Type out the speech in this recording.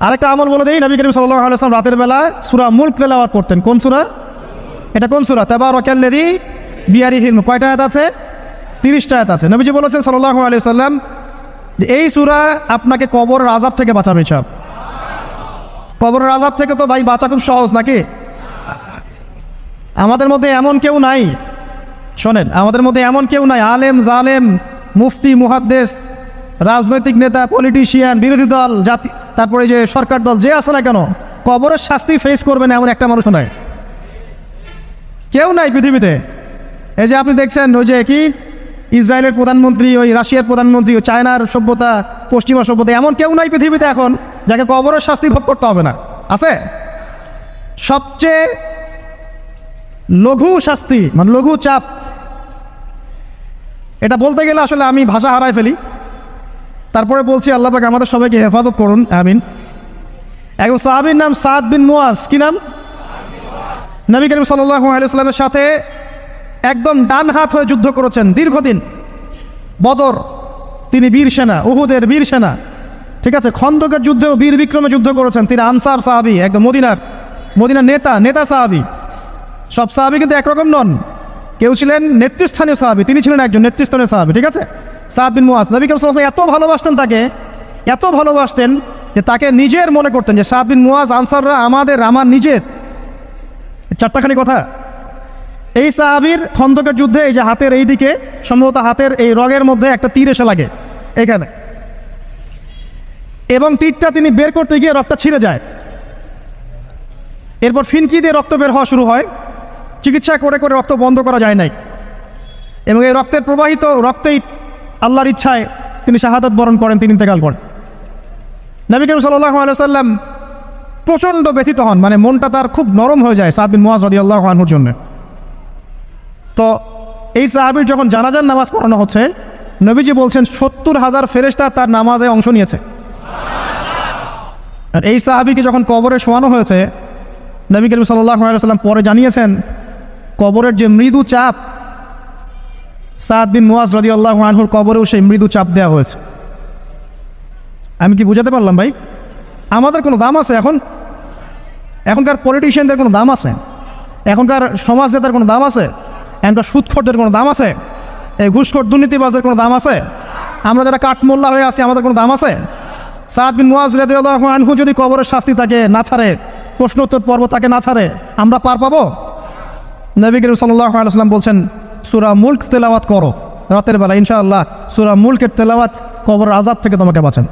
আরেকটা আমল বলে দেই, নবী করিম সাল্লাল্লাহু আলাইহি ওয়াসাল্লাম রাতের বেলা সূরা মুলক তেলাওয়াত করতেন। কোন সূরা এটা? কোন সূরা? তাবারাকাল্লাযী বিয়াদিহিল মুলক। কয়টা আয়াত আছে? 30টা আয়াত আছে। নবীজি বলেছেন সাল্লাল্লাহু আলাইহি ওয়াসাল্লাম যে এই সূরা আপনাকে কবরের আযাব থেকে বাঁচাবে। সব কবরের আযাব থেকে তো ভাই বাঁচা খুব সহজ নাকি? আমাদের মধ্যে এমন কেউ নাই, শোনেন, আমাদের মধ্যে এমন কেউ নাই আলেম জালেম মুফতি মুহাদ্দিস রাজনৈতিক নেতা পলিটিশিয়ান বিরোধী দল জাতি তারপরে যে সরকার দল যে আছে না কেন কবরের শাস্তি ফেস করবে না এমন একটা মানুষ নাই, কেউ নাই পৃথিবীতে। এই যে আপনি দেখছেন ওই যে কি ইসরায়েলের প্রধানমন্ত্রী, ওই রাশিয়ার প্রধানমন্ত্রী, ওই চায়নার সভ্যতা, পশ্চিমা সভ্যতা, এমন কেউ নাই পৃথিবীতে এখন যাকে কবরের শাস্তি ভোগ করতে হবে না। আছে? সবচেয়ে লঘু শাস্তি মানে লঘু চাপ, এটা বলতে গেলে আসলে আমি ভাষা হারাই ফেলি, তারপরে বলছি আল্লাহ পাক আমাদের সবাইকে হেফাজত করুন, আমিন। একজন সাহাবীর নাম সাদ বিন মুয়াজ। কি নাম? নবী করিম সাল্লাল্লাহু আলাইহি ওয়াসাল্লামের সাথে একদম ডান হাত হয়ে যুদ্ধ করেছেন দীর্ঘদিন। বদর তিনি বীর সেনা, উহুদের বীর সেনা, ঠিক আছে। খন্দকের যুদ্ধেও বীর বিক্রমে যুদ্ধ করেছেন। তিনি আনসার সাহাবী, একদম মদিনার নেতা সাহাবী। সব সাহাবী কিন্তু একরকম নন, কেউ ছিলেন নেতৃস্থানীয় সাহাবী, তিনি ছিলেন একজন নেতৃস্থানীয় সাহাবী, ঠিক আছে। সাদ বিন মুয়াজ নবী করিম সাল্লাল্লাহু আলাইহি ওয়াসাল্লাম এত ভালোবাসতেন তাকে, এত ভালোবাসতেন যে তাকে নিজের মনে করতেন যে সাদ বিন মুয়াজ আনসাররা আমার নিজের। চারটাখানি কথা। এই সাহাবীর খন্দকের যুদ্ধে এই যে হাতের এই দিকে সম্ভবত হাতের এই রগের মধ্যে একটা তীর এসে লাগে এখানে, এবং তীরটা তিনি বের করতে গিয়ে রক্তটা ছিঁড়ে যায়। এরপর ফিনকি দিয়ে রক্ত বের হওয়া শুরু হয়। চিকিৎসা করে করে রক্ত বন্ধ করা যায় নাই, এবং এই রক্তের প্রবাহিত রক্তেই আল্লাহর ইচ্ছায় তিনি শাহাদাত বরণ করেন, তিনি ইন্তেকাল করেন। নবী করিম সাল্লাল্লাহু আলাইহি ওয়াসাল্লাম প্রচণ্ড ব্যথিত হন, মানে মনটা তার খুব নরম হয়ে যায় সাদ বিন মুয়াজ রাদিয়াল্লাহু আনহুর জন্য। তো এই সাহাবীর যখন জানাজার নামাজ পড়ানো হচ্ছে, নবীজি বলছেন 70,000 ফেরেশতা তার নামাজে অংশ নিয়েছে। আর এই সাহাবীকে যখন কবরে শোয়ানো হয়েছে, নবী করিম সাল্লাল্লাহু আলাইহি ওয়াসাল্লাম পরে জানিয়েছেন কবরের যে মৃদু চাপ, সাদ বিন মুয়াজ রাদিয়াল্লাহু আনহুর কবরেও সেই মৃদু চাপ দেওয়া হয়েছে। আমি কি বুঝাতে পারলাম ভাই? আমাদের কোনো দাম আছে এখনকার পলিটিশিয়ানদের কোনো দাম আছে? এখনকার সমাজ নেতার কোনো দাম আছে? এখনকার সুদখোরদের কোনো দাম আছে? এই ঘুষখোর দুর্নীতিবাজদের কোনো দাম আছে? আমরা যারা কাঠমোল্লা হয়ে আছি আমাদের কোনো দাম আছে? সাদ বিন মুয়াজ রাদিয়াল্লাহু আনহু যদি কবরের শাস্তি তাকে না ছাড়ে, প্রশ্নোত্তর পর্ব তাকে না ছাড়ে, আমরা পার পাবো? নবী করিম সাল্লাল্লাহু আলাইহি ওয়াসাল্লাম বলছেন সূরা মুলক তেলাওয়াত করো রাতের বেলা, ইনশাআল্লাহ সূরা মুলকের তেলাওয়াত কবরের আযাব থেকে তোমাকে বাঁচান।